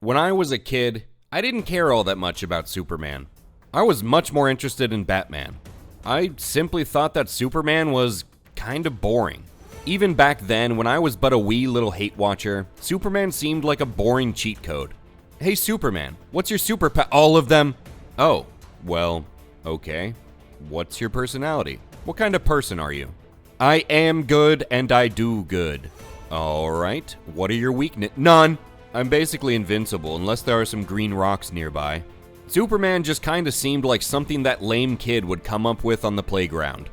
When I was a kid, I didn't care all that much about Superman. I was much more interested in Batman. I simply thought that Superman was kind of boring. Even back then, when I was but a wee little Hatewatcher, Superman seemed like a boring cheat code. Hey Superman, what's your all of them? Oh, well, okay. What's your personality? What kind of person are you? I am good and I do good. Alright, what are your weaknesses? None! I'm basically invincible unless there are some green rocks nearby. Superman just kinda seemed like something that lame kid would come up with on the playground,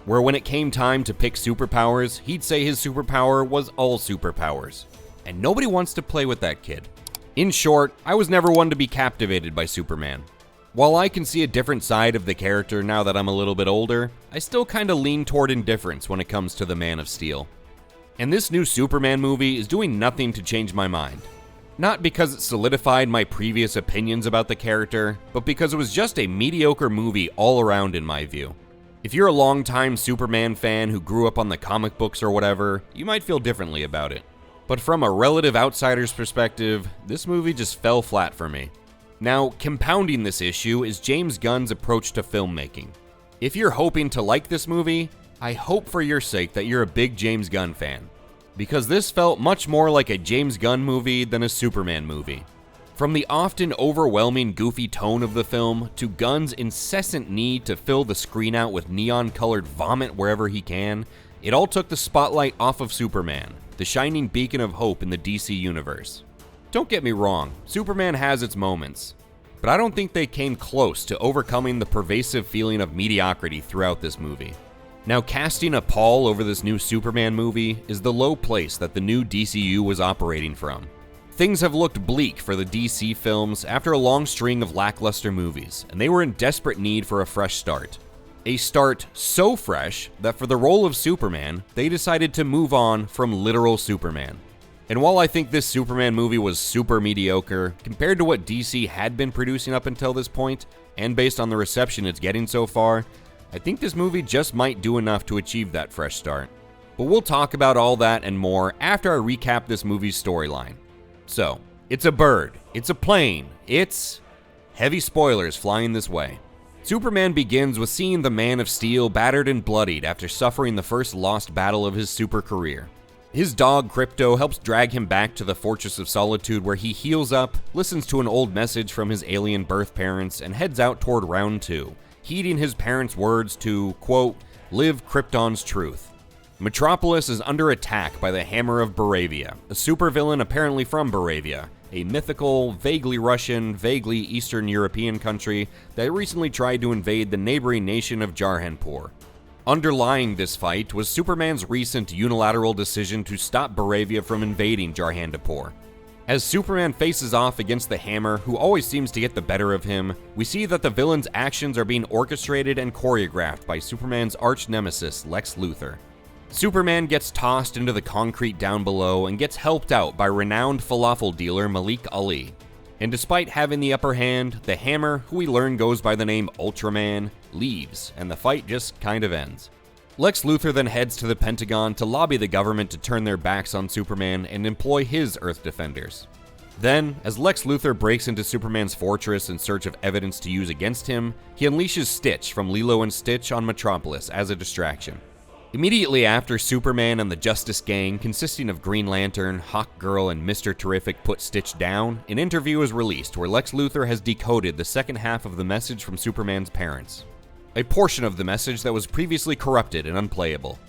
where when it came time to pick superpowers, he'd say his superpower was all superpowers. And nobody wants to play with that kid. In short, I was never one to be captivated by Superman. While I can see a different side of the character now that I'm a little bit older, I still kinda lean toward indifference when it comes to the Man of Steel. And this new Superman movie is doing nothing to change my mind. Not because it solidified my previous opinions about the character, but because it was just a mediocre movie all around in my view. If you're a longtime Superman fan who grew up on the comic books or whatever, you might feel differently about it. But from a relative outsider's perspective, this movie just fell flat for me. Now, compounding this issue is James Gunn's approach to filmmaking. If you're hoping to like this movie, I hope for your sake that you're a big James Gunn fan, because this felt much more like a James Gunn movie than a Superman movie. From the often overwhelming goofy tone of the film to Gunn's incessant need to fill the screen out with neon-colored vomit wherever he can, it all took the spotlight off of Superman, the shining beacon of hope in the DC universe. Don't get me wrong, Superman has its moments, but I don't think they came close to overcoming the pervasive feeling of mediocrity throughout this movie. Now, casting a pall over this new Superman movie is the low place that the new DCU was operating from. Things have looked bleak for the DC films after a long string of lackluster movies, and they were in desperate need for a fresh start. A start so fresh that for the role of Superman, they decided to move on from literal Superman. And while I think this Superman movie was super mediocre compared to what DC had been producing up until this point, and based on the reception it's getting so far, I think this movie just might do enough to achieve that fresh start. But we'll talk about all that and more after I recap this movie's storyline. So, it's a bird, it's a plane, it's heavy spoilers flying this way. Superman begins with seeing the Man of Steel battered and bloodied after suffering the first lost battle of his super career. His dog Crypto helps drag him back to the Fortress of Solitude, where he heals up, listens to an old message from his alien birth parents, and heads out toward round 2. Heeding his parents' words to, quote, live Krypton's truth. Metropolis is under attack by the Hammer of Baravia, a supervillain apparently from Baravia, a mythical, vaguely Russian, vaguely Eastern European country that recently tried to invade the neighboring nation of Jarhanpur. Underlying this fight was Superman's recent unilateral decision to stop Baravia from invading Jarhanpur. As Superman faces off against the Hammer, who always seems to get the better of him, we see that the villain's actions are being orchestrated and choreographed by Superman's arch-nemesis, Lex Luthor. Superman gets tossed into the concrete down below and gets helped out by renowned falafel dealer Malik Ali. And despite having the upper hand, the Hammer, who we learn goes by the name Ultraman, leaves, and the fight just kind of ends. Lex Luthor then heads to the Pentagon to lobby the government to turn their backs on Superman and employ his Earth defenders. Then, as Lex Luthor breaks into Superman's fortress in search of evidence to use against him, he unleashes Stitch from Lilo and Stitch on Metropolis as a distraction. Immediately after Superman and the Justice Gang, consisting of Green Lantern, Hawkgirl, and Mr. Terrific, put Stitch down, an interview is released where Lex Luthor has decoded the second half of the message from Superman's parents. A portion of the message that was previously corrupted and unplayable.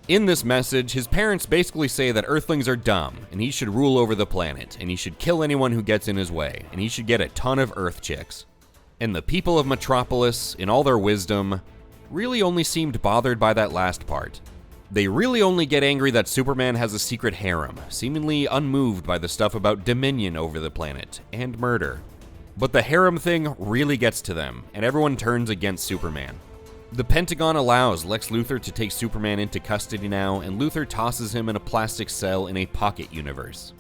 In this message, his parents basically say that Earthlings are dumb, and he should rule over the planet, and he should kill anyone who gets in his way, and he should get a ton of Earth chicks. And the people of Metropolis, in all their wisdom, really only seemed bothered by that last part. They really only get angry that Superman has a secret harem, seemingly unmoved by the stuff about dominion over the planet, and murder. But the harem thing really gets to them, and everyone turns against Superman. The Pentagon allows Lex Luthor to take Superman into custody now, and Luthor tosses him in a plastic cell in a pocket universe.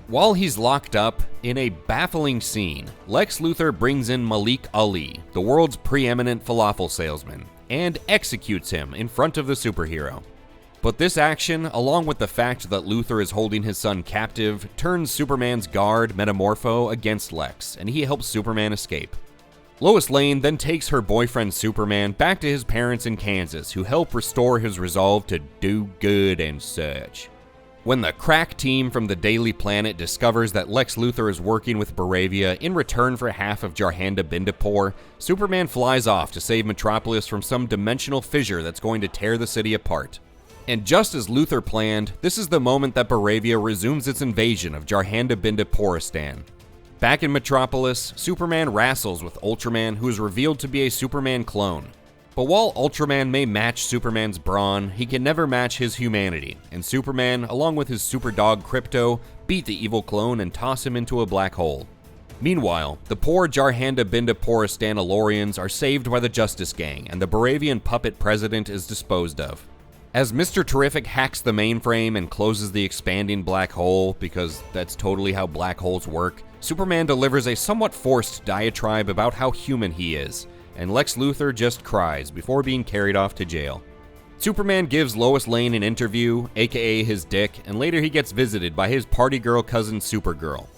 While he's locked up, in a baffling scene, Lex Luthor brings in Malik Ali, the world's preeminent falafel salesman, and executes him in front of the superhero. But this action, along with the fact that Luthor is holding his son captive, turns Superman's guard, Metamorpho, against Lex, and he helps Superman escape. Lois Lane then takes her boyfriend Superman back to his parents in Kansas, who help restore his resolve to do good and such. When the crack team from the Daily Planet discovers that Lex Luthor is working with Baravia in return for half of Jarhanda Bindapur, Superman flies off to save Metropolis from some dimensional fissure that's going to tear the city apart. And just as Luthor planned, this is the moment that Baravia resumes its invasion of Jarhanda Bindapuristan. Back in Metropolis, Superman wrestles with Ultraman, who is revealed to be a Superman clone. But while Ultraman may match Superman's brawn, he can never match his humanity, and Superman, along with his super dog Krypto, beat the evil clone and toss him into a black hole. Meanwhile, the poor Jarhanda Bindapuristan Alorians are saved by the Justice Gang, and the Baravian puppet president is disposed of. As Mr. Terrific hacks the mainframe and closes the expanding black hole, because that's totally how black holes work, Superman delivers a somewhat forced diatribe about how human he is, and Lex Luthor just cries before being carried off to jail. Superman gives Lois Lane an interview, aka his dick, and later he gets visited by his party girl cousin Supergirl.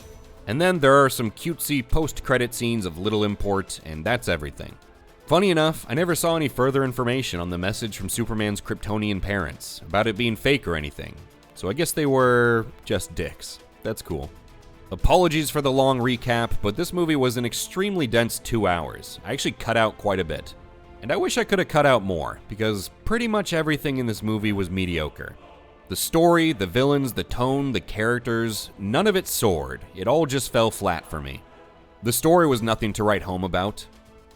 And then there are some cutesy post-credit scenes of little import, and that's everything. Funny enough, I never saw any further information on the message from Superman's Kryptonian parents, about it being fake or anything, so I guess they were just dicks. That's cool. Apologies for the long recap, but this movie was an extremely dense 2 hours. I actually cut out quite a bit. And I wish I could have cut out more, because pretty much everything in this movie was mediocre. The story, the villains, the tone, the characters, none of it soared. It all just fell flat for me. The story was nothing to write home about.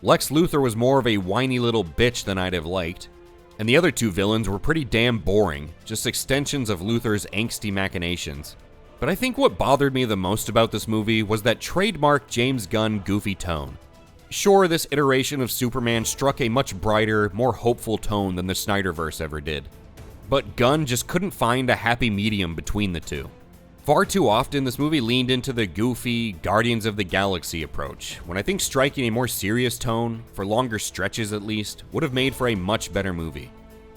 Lex Luthor was more of a whiny little bitch than I'd have liked. And the other two villains were pretty damn boring, just extensions of Luthor's angsty machinations. But I think what bothered me the most about this movie was that trademark James Gunn goofy tone. Sure, this iteration of Superman struck a much brighter, more hopeful tone than the Snyderverse ever did. But Gunn just couldn't find a happy medium between the two. Far too often, this movie leaned into the goofy, Guardians of the Galaxy approach, when I think striking a more serious tone, for longer stretches at least, would have made for a much better movie.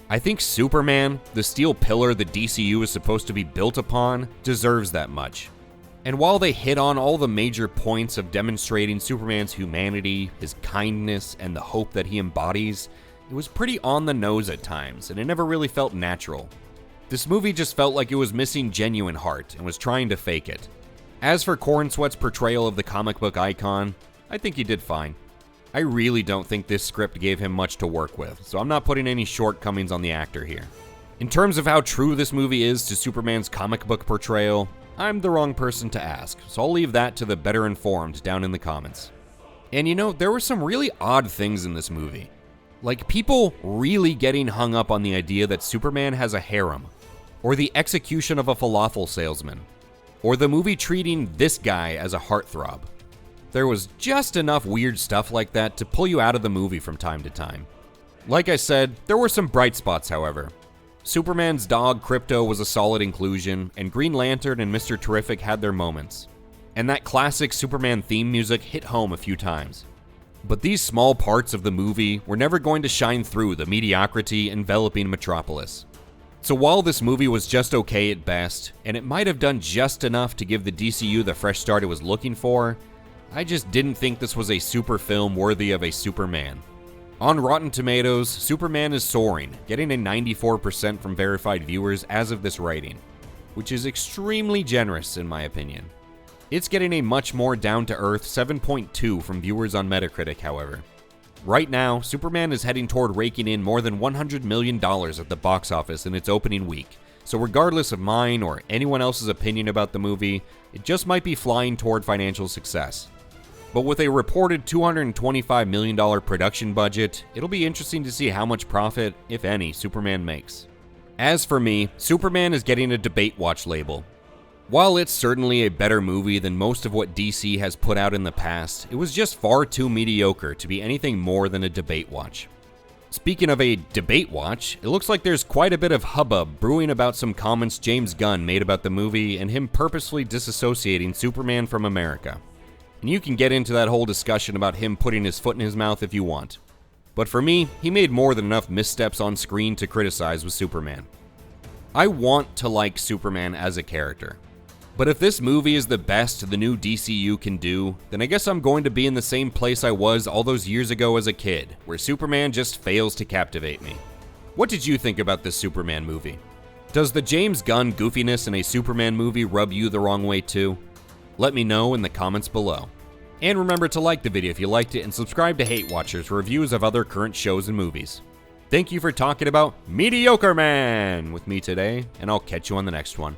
I think Superman, the steel pillar the DCU is supposed to be built upon, deserves that much. And while they hit on all the major points of demonstrating Superman's humanity, his kindness, and the hope that he embodies, it was pretty on the nose at times, and it never really felt natural. This movie just felt like it was missing genuine heart and was trying to fake it. As for Cornsweat's portrayal of the comic book icon, I think he did fine. I really don't think this script gave him much to work with, so I'm not putting any shortcomings on the actor here. In terms of how true this movie is to Superman's comic book portrayal, I'm the wrong person to ask, so I'll leave that to the better informed down in the comments. And you know, there were some really odd things in this movie. Like people really getting hung up on the idea that Superman has a harem, or the execution of a falafel salesman, or the movie treating this guy as a heartthrob. There was just enough weird stuff like that to pull you out of the movie from time to time. Like I said, there were some bright spots, however. Superman's dog Krypto was a solid inclusion, and Green Lantern and Mr. Terrific had their moments. And that classic Superman theme music hit home a few times. But these small parts of the movie were never going to shine through the mediocrity enveloping Metropolis. So while this movie was just okay at best, and it might have done just enough to give the DCU the fresh start it was looking for, I just didn't think this was a super film worthy of a Superman. On Rotten Tomatoes, Superman is soaring, getting a 94% from verified viewers as of this writing, which is extremely generous in my opinion. It's getting a much more down-to-earth 7.2 from viewers on Metacritic, however. Right now, Superman is heading toward raking in more than $100 million at the box office in its opening week, so regardless of mine or anyone else's opinion about the movie, it just might be flying toward financial success. But with a reported $225 million production budget, it'll be interesting to see how much profit, if any, Superman makes. As for me, Superman is getting a debate watch label. While it's certainly a better movie than most of what DC has put out in the past, it was just far too mediocre to be anything more than a debate watch. Speaking of a debate watch, it looks like there's quite a bit of hubbub brewing about some comments James Gunn made about the movie and him purposefully disassociating Superman from America. And you can get into that whole discussion about him putting his foot in his mouth if you want. But for me, he made more than enough missteps on screen to criticize with Superman. I want to like Superman as a character. But if this movie is the best the new DCU can do, then I guess I'm going to be in the same place I was all those years ago as a kid, where Superman just fails to captivate me. What did you think about this Superman movie? Does the James Gunn goofiness in a Superman movie rub you the wrong way too? Let me know in the comments below. And remember to like the video if you liked it and subscribe to Hatewatchers for reviews of other current shows and movies. Thank you for talking about Mediocre Man with me today, and I'll catch you on the next one.